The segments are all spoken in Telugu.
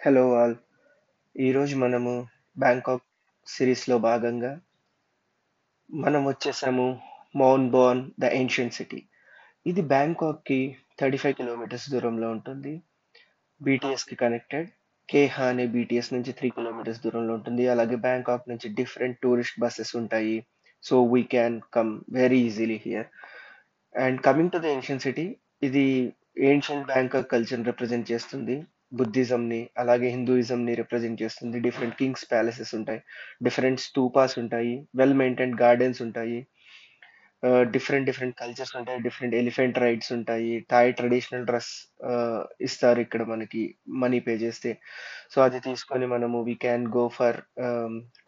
Hello all. ఈరోజు మనము బ్యాంకాక్ సిరీస్లో భాగంగా మనం వచ్చేసాము mount Born the ancient city. ఇది బ్యాంకాక్కి 35 కిలోమీటర్స్ దూరంలో ఉంటుంది. బీటీఎస్కి కనెక్టెడ్. కేహా అనే బీటీఎస్ నుంచి 3 కిలోమీటర్స్ దూరంలో ఉంటుంది. అలాగే బ్యాంకాక్ నుంచి డిఫరెంట్ టూరిస్ట్ బస్సెస్ ఉంటాయి. So we can come very easily here. And coming to the ancient city, ఇది ఏన్షియంట్ బ్యాంకాక్ కల్చర్ రిప్రజెంట్ చేస్తుంది. బుద్ధిజంని అలాగే హిందూయిజంని రిప్రజెంట్ చేస్తుంది. డిఫరెంట్ కింగ్స్ ప్యాలెసెస్ ఉంటాయి, డిఫరెంట్ స్టూపాస్ ఉంటాయి, వెల్ మెయింటైన్ గార్డెన్స్ ఉంటాయి, డిఫరెంట్ డిఫరెంట్ కల్చర్స్ ఉంటాయి, డిఫరెంట్ ఎలిఫెంట్ రైడ్స్ ఉంటాయి, థాయ్ ట్రెడిషనల్ డ్రెస్ ఇస్తారు ఇక్కడ మనకి మనీ పే చేస్తే. సో అది తీసుకొని మనము we can go for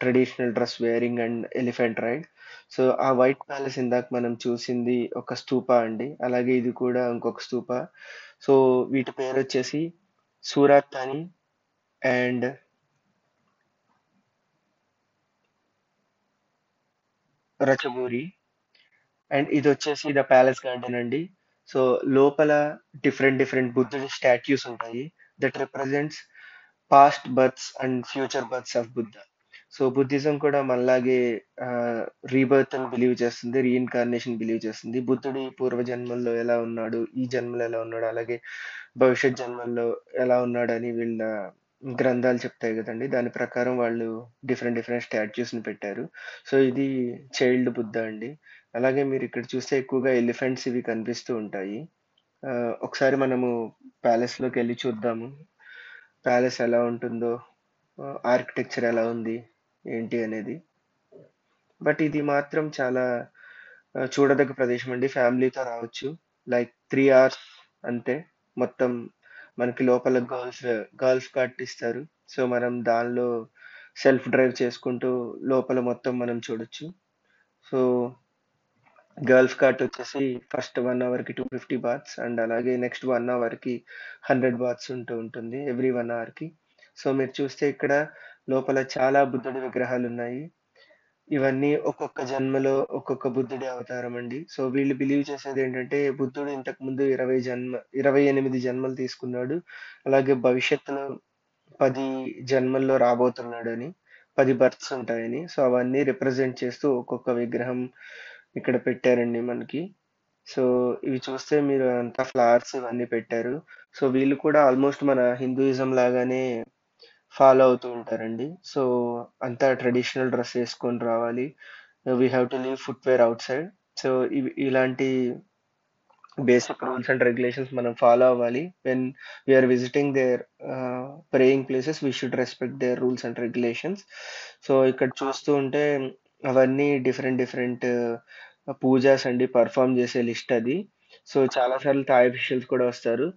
traditional dress wearing and elephant ride. So ఆ వైట్ ప్యాలెస్ ఇందాక మనం చూసింది ఒక స్తూపా అండి, అలాగే ఇది కూడా ఇంకొక స్తూపా. సో వీటి పేరు వచ్చేసి సూరాత్తాని అండ్ రచబూరి. అండ్ ఇది వచ్చేసి ద ప్యాలెస్ గార్డెన్ అండి. సో లోపల డిఫరెంట్ డిఫరెంట్ బుద్ధుడి స్టాట్యూస్ ఉంటాయి that represents past births and future births of Buddha. So Buddhism కూడా మనలాగే రీబర్త్ అని బిలీవ్ చేస్తుంది, రీఇన్కార్నేషన్ బిలీవ్ చేస్తుంది. బుద్ధుడి పూర్వ జన్మల్లో ఎలా ఉన్నాడు, ఈ జన్మలో ఎలా ఉన్నాడు, అలాగే భవిష్యత్ జన్మల్లో ఎలా ఉన్నాడు అని వీళ్ళ గ్రంథాలు చెప్తాయి కదండి. దాని ప్రకారం వాళ్ళు డిఫరెంట్ డిఫరెంట్ స్టాట్యూస్ ని పెట్టారు. సో ఇది చైల్డ్ బుద్ధ అండి. అలాగే మీరు ఇక్కడ చూస్తే ఎక్కువగా ఎలిఫెంట్స్ ఇవి కనిపిస్తూ ఉంటాయి. ఒకసారి మనము ప్యాలెస్ లోకి వెళ్ళి చూద్దాము, ప్యాలెస్ ఎలా ఉంటుందో, ఆర్కిటెక్చర్ ఎలా ఉంది ఏంటి అనేది. బట్ ఇది మాత్రం చాలా చూడదగ్గ ప్రదేశం అండి. ఫ్యామిలీతో రావచ్చు. లైక్ 3 hours అంతే. మొత్తం మనకి లోపల గర్ల్స్ కార్ట్ ఇస్తారు. సో మనం దానిలో సెల్ఫ్ డ్రైవ్ చేసుకుంటూ లోపల మొత్తం మనం చూడొచ్చు. సో గర్ల్స్ కార్ట్ వచ్చేసి ఫస్ట్ 1 hourకి 250 బాత్స్ అండ్ అలాగే నెక్స్ట్ 1 hourకి 100 బాత్స్ ఉంటుంది ఎవ్రీ 1 hourకి. సో మీరు చూస్తే ఇక్కడ లోపల చాలా బుద్ధుడి విగ్రహాలు ఉన్నాయి. ఇవన్నీ ఒక్కొక్క జన్మలో ఒక్కొక్క బుద్ధుడి అవతారం అండి. సో వీళ్ళు బిలీవ్ చేసేది ఏంటంటే బుద్ధుడు ఇంతకు ముందు 28 జన్మలు తీసుకున్నాడు, అలాగే భవిష్యత్తులో 10 జన్మల్లో రాబోతున్నాడని, 10 బర్త్స్ ఉంటాయని. సో అవన్నీ రిప్రజెంట్ చేస్తూ ఒక్కొక్క విగ్రహం ఇక్కడ పెట్టారండి మనకి. సో ఇవి చూస్తే మీరు అంతా ఫ్లవర్స్ ఇవన్నీ పెట్టారు. సో వీళ్ళు కూడా ఆల్మోస్ట్ మన హిందూయిజం లాగానే ఫాలో అవుతూ ఉంటారండి. సో అంతా ట్రెడిషనల్ డ్రెస్ వేసుకొని రావాలి. We have to leave footwear outside. So ఇలాంటి బేసిక్ రూల్స్ అండ్ రెగ్యులేషన్స్ మనం ఫాలో అవ్వాలి. When we're visiting their praying places we should respect their rules and regulations. So ఇక్కడ చూస్తూ ఉంటే అవన్నీ డిఫరెంట్ డిఫరెంట్ పూజాస్ అండి, పర్ఫామ్ చేసే లిస్ట్ అది. సో చాలా సార్లు థాయ్ అఫీషియల్స్ కూడా వస్తారు.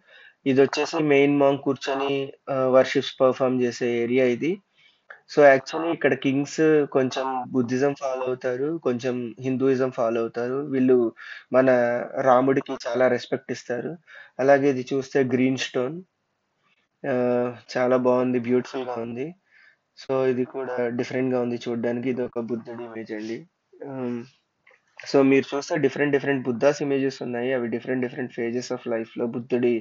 ఇది వచ్చేసి మెయిన్ మాంగ్ కూర్చొని వర్షిప్స్ పర్ఫామ్ చేసే ఏరియా ఇది. సో యాక్చువల్లీ ఇక్కడ కింగ్స్ కొంచెం బుద్ధిజం ఫాలో అవుతారు, కొంచెం హిందూయిజం ఫాలో అవుతారు. వీళ్ళు మన రాముడికి చాలా రెస్పెక్ట్ ఇస్తారు. అలాగే ఇది చూస్తే గ్రీన్ స్టోన్ చాలా బాగుంది, బ్యూటిఫుల్ గా ఉంది. సో ఇది కూడా డిఫరెంట్ గా ఉంది చూడడానికి. ఇది ఒక బుద్ధుడి ఇమేజ్ అండి. సో మీరు చూస్తే డిఫరెంట్ డిఫరెంట్ బుద్ధాస్ ఇమేజెస్ ఉన్నాయి. అవి different different phases of life లో బుద్ధుడి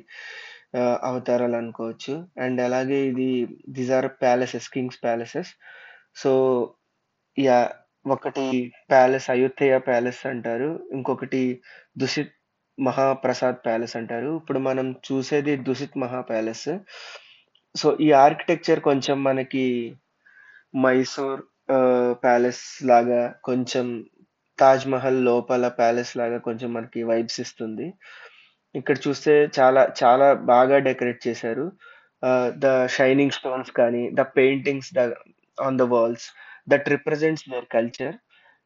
అవతారాలు అనుకోవచ్చు. అండ్ అలాగే ఇది these are palaces, kings palaces. So yeah, ఒకటి ప్యాలెస్ అయోధ్య ప్యాలెస్ అంటారు, ఇంకొకటి దుషిత్ మహాప్రసాద్ ప్యాలెస్ అంటారు. ఇప్పుడు మనం చూసేది దుషిత్ మహా ప్యాలెస్. సో ఈ ఆర్కిటెక్చర్ కొంచెం మనకి మైసూర్ ప్యాలెస్ లాగా, కొంచెం తాజ్ మహల్ లోపల ప్యాలెస్ లాగా కొంచెం మనకి వైబ్స్ ఇస్తుంది. ఇక్కడ చూస్తే చాలా చాలా బాగా డెకరేట్ చేశారు. ద షైనింగ్ స్టోన్స్ కానీ, the paintings on the walls that represents their culture.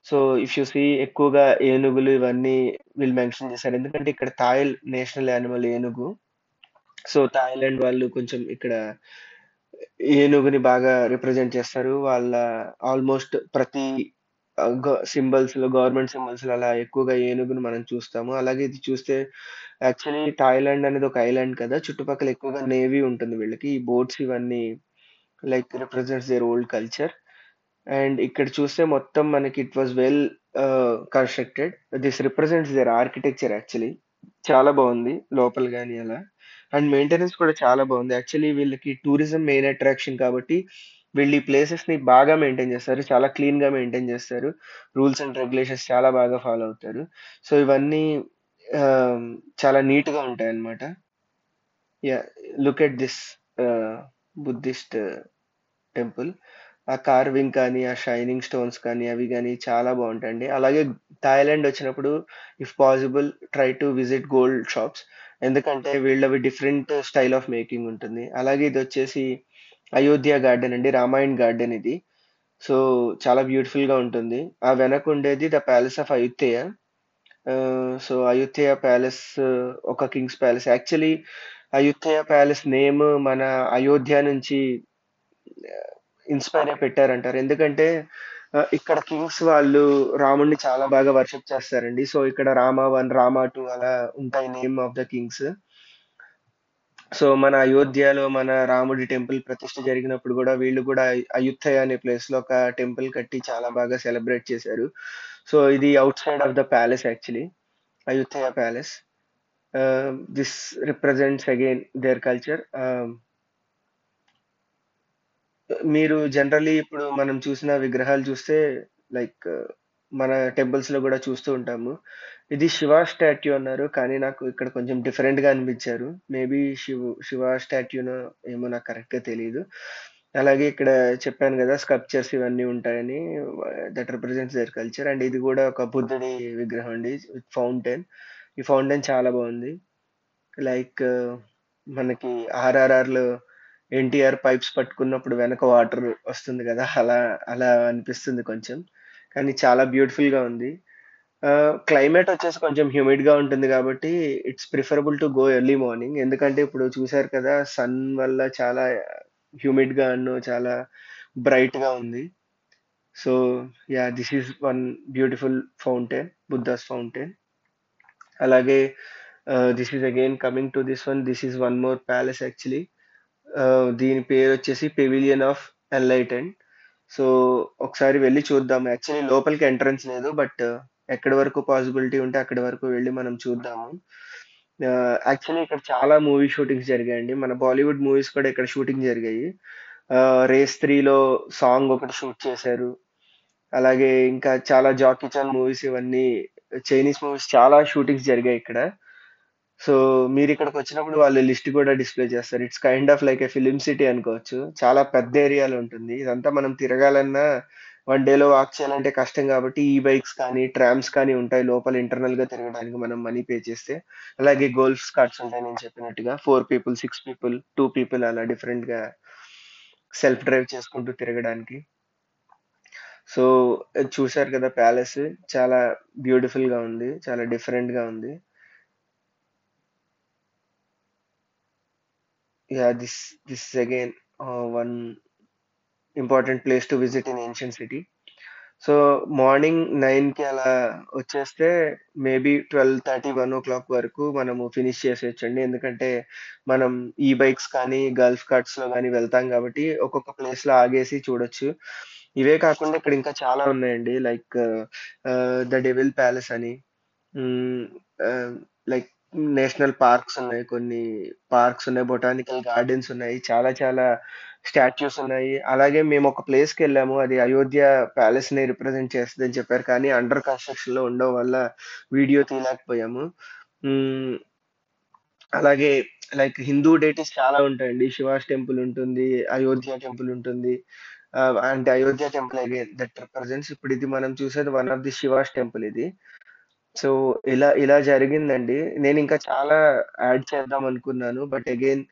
So if you see ఎక్కువగా ఏనుగులు ఇవన్నీ వీళ్ళు మెన్షన్ చేశారు, ఎందుకంటే ఇక్కడ థాయ్ నేషనల్ యానిమల్ ఏనుగు. సో థాయిలాండ్ వాళ్ళు కొంచెం ఇక్కడ ఏనుగుని బాగా రిప్రజెంట్ చేస్తారు. వాళ్ళ ఆల్మోస్ట్ ప్రతి సింబల్స్ లో, గవర్నమెంట్ సింబల్స్ లో అలా ఎక్కువగా ఏనుగుని మనం చూస్తాము. అలాగే ఇది చూస్తే యాక్చువల్లీ థాయిలాండ్ అనేది ఒక ఐలాండ్ కదా, చుట్టుపక్కల ఎక్కువగా నేవీ ఉంటుంది వీళ్ళకి. ఈ బోట్స్ ఇవన్నీ like represents their old culture. And ఇక్కడ చూస్తే మొత్తం మనకి it was well constructed. This represents their architecture actually. చాలా బాగుంది లోపల కానీ అలా. అండ్ మెయింటెనెన్స్ కూడా చాలా బాగుంది. యాక్చువల్లీ వీళ్ళకి టూరిజం మెయిన్ అట్రాక్షన్ కాబట్టి వీళ్ళు ఈ ప్లేసెస్ని బాగా మెయింటైన్ చేస్తారు. చాలా క్లీన్గా మెయింటైన్ చేస్తారు. రూల్స్ అండ్ రెగ్యులేషన్స్ చాలా బాగా ఫాలో అవుతారు. సో ఇవన్నీ ఆ, చాలా నీట్గా ఉంటాయి అన్నమాట. Yeah, look at this Buddhist temple. ఆ కార్వింగ్ కానీ, ఆ షైనింగ్ స్టోన్స్ కానీ, అవి కానీ చాలా బాగుంటాయండి. అలాగే థాయిలాండ్ వచ్చినప్పుడు if possible try to visit gold shops. ఎందుకంటే వీళ్ళవి డిఫరెంట్ స్టైల్ ఆఫ్ మేకింగ్ ఉంటుంది. అలాగే ఇది వచ్చేసి అయోధ్య గార్డెన్ అండి, రామాయణ్ గార్డెన్ ఇది. సో చాలా బ్యూటిఫుల్ గా ఉంటుంది. ఆ వెనక ఉండేది the palace of Ayodhya. So Ayodhya palace ఒక king's palace. Actually Ayodhya palace name మన అయోధ్య నుంచి ఇన్స్పైర్ అయి పెట్టారంటారు. ఎందుకంటే ఇక్కడ కింగ్స్ వాళ్ళు రాముడిని చాలా బాగా వర్షిప్ చేస్తారండి. సో ఇక్కడ రామ 1, రామ 2 అలా ఉంటాయి name of the Kings. So మన అయోధ్యలో మన రాముడి టెంపుల్ ప్రతిష్ఠ జరిగినప్పుడు కూడా వీళ్ళు కూడా అయుత్తయ అనే ప్లేస్ లో ఒక టెంపుల్ కట్టి చాలా బాగా సెలబ్రేట్ చేశారు. సో ఇది outside of the palace actually, Ayutthaya palace. This represents again their culture. మీరు జనరల్లీ ఇప్పుడు మనం చూసిన విగ్రహాలు చూస్తే లైక్ మన టెంపుల్స్ లో కూడా చూస్తూ ఉంటాము. ఇది శివ స్టాట్యూ అన్నారు, కానీ నాకు ఇక్కడ కొంచెం డిఫరెంట్ గా అనిపించారు. మేబీ శివ స్టాట్యూనో ఏమో నాకు కరెక్ట్ గా తెలియదు. అలాగే ఇక్కడ చెప్పాను కదా స్కల్ప్చర్స్ ఇవన్నీ ఉంటాయని, that represents their culture. And ఇది కూడా ఒక బుద్ధుడి విగ్రహం అండి విత్ ఫౌంటైన్. ఈ ఫౌంటైన్ చాలా బాగుంది. లైక్ మనకి ఆర్ఆర్ఆర్ లో ఎన్టీఆర్ పైప్స్ పట్టుకున్నప్పుడు వెనక వాటర్ వస్తుంది కదా, అలా అలా అనిపిస్తుంది కొంచెం. కానీ చాలా బ్యూటిఫుల్ గా ఉంది. క్లైమేట్ వచ్చేసి కొంచెం హ్యూమిడ్ గా ఉంటుంది కాబట్టి it's preferable to go early morning. ఎందుకంటే ఇప్పుడు చూసారు కదా సన్ వల్ల చాలా హ్యూమిడ్ గాను చాలా బ్రైట్ గా ఉంది. So yeah, this is one beautiful fountain, Buddha's fountain. అలాగే this is again coming to this one, this is one more palace actually. దీని పేరు వచ్చేసి పెవిలియన్ ఆఫ్ ఎన్లైటెన్. సో ఒకసారి వెళ్ళి చూద్దాం. యాక్చువల్లీ లోపలికి ఎంట్రన్స్ లేదు, బట్ ఎక్కడి వరకు పాసిబిలిటీ ఉంటే అక్కడి వరకు వెళ్ళి మనం చూద్దాము. యాక్చువల్లీ ఇక్కడ చాలా మూవీ షూటింగ్స్ జరిగాయండి. మన బాలీవుడ్ మూవీస్ కూడా ఇక్కడ షూటింగ్ జరిగాయి. రేస్ 3లో సాంగ్ ఒకటి షూట్ చేశారు. అలాగే ఇంకా చాలా జాకీ చాన్ మూవీస్ ఇవన్నీ, చైనీస్ మూవీస్ చాలా షూటింగ్స్ జరిగాయి ఇక్కడ. సో మీరు ఇక్కడికి వచ్చినప్పుడు వాళ్ళు లిస్ట్ కూడా డిస్ప్లే చేస్తారు. It's kind of like A film city అనుకోవచ్చు. చాలా పెద్ద ఏరియాలో ఉంటుంది. ఇదంతా మనం తిరగాలన్నా 1 డేలో వాక్ చేయాలంటే కష్టం కాబట్టి ఈ బైక్స్ కానీ ట్రామ్స్ కానీ ఉంటాయి లోపల ఇంటర్నల్ గా తిరగడానికి మనం మనీ పే చేస్తే. అలాగే గోల్ఫ్ కార్ట్స్ ఉంటాయి నేను చెప్పినట్టుగా, 4 పీపుల్, 6 పీపుల్, 2 పీపుల్ అలా డిఫరెంట్ గా సెల్ఫ్ డ్రైవ్ చేసుకుంటూ తిరగడానికి. సో చూశారు కదా ప్యాలెస్, చాలా బ్యూటిఫుల్ గా ఉంది, చాలా డిఫరెంట్ గా ఉంది. Yeah, this is again one important place to visit in ancient city. So morning 9కి అలా వచ్చేస్తే మేబీ 12:30, 1 o'clock వరకు మనము ఫినిష్ చేసేయచ్చండి. ఎందుకంటే మనం ఈ బైక్స్ కానీ గల్ఫ్ కార్ట్స్ లో కానీ వెళ్తాం కాబట్టి ఒక్కొక్క ప్లేస్ లో ఆగేసి చూడొచ్చు. ఇవే కాకుండా ఇక్కడ ఇంకా చాలా ఉన్నాయండి, లైక్ ద డెవిల్ ప్యాలెస్ అని, లైక్ నేషనల్ పార్క్స్ ఉన్నాయి, కొన్ని పార్క్స్ ఉన్నాయి, బొటానికల్ గార్డెన్స్ ఉన్నాయి, చాలా చాలా స్టాచ్యూస్ ఉన్నాయి. అలాగే మేము ఒక ప్లేస్కి వెళ్ళాము, అది అయోధ్య ప్యాలెస్ ని రిప్రజెంట్ చేస్తుందని చెప్పారు, కానీ అండర్ కన్స్ట్రక్షన్ లో ఉండడం వల్ల వీడియో తీయలేకపోయాము. మ్మ్, అలాగే లైక్ హిందూ డేటిస్ చాలా ఉంటాయండి. శివాస్ టెంపుల్ ఉంటుంది, అయోధ్య టెంపుల్ ఉంటుంది. అంటే Ayodhya temple again that represents, ఇప్పుడు ఇది మనం చూసేది one of the Shiva's temple ఇది. సో ఇలా ఇలా జరిగిందండి. నేను ఇంకా చాలా యాడ్ చేద్దాం అనుకున్నాను, but again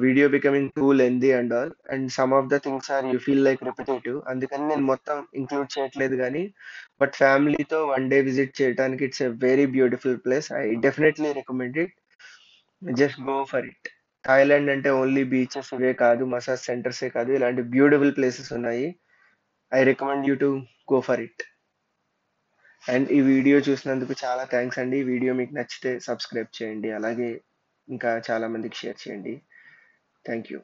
video becoming too lengthy and all, and some of the things are you feel like repetitive, అందుకని నేను మొత్తం ఇంక్లూడ్ చేయట్లేదు. కానీ బట్ ఫ్యామిలీతో 1 డే విజిట్ చేయడానికి it's a very beautiful place. I definitely recommend it. Just go for it. Thailand అంటే ఓన్లీ బీచెస్ ఇవే కాదు, మసాజ్ సెంటర్సే కాదు, ఇలాంటి బ్యూటిఫుల్ ప్లేసెస్ ఉన్నాయి. I recommend you to go for it. And ఈ వీడియో చూసినందుకు చాలా థ్యాంక్స్ అండి. ఈ వీడియో మీకు నచ్చితే సబ్స్క్రైబ్ చేయండి, అలాగే ఇంకా చాలా మందికి షేర్ చేయండి. Thank you.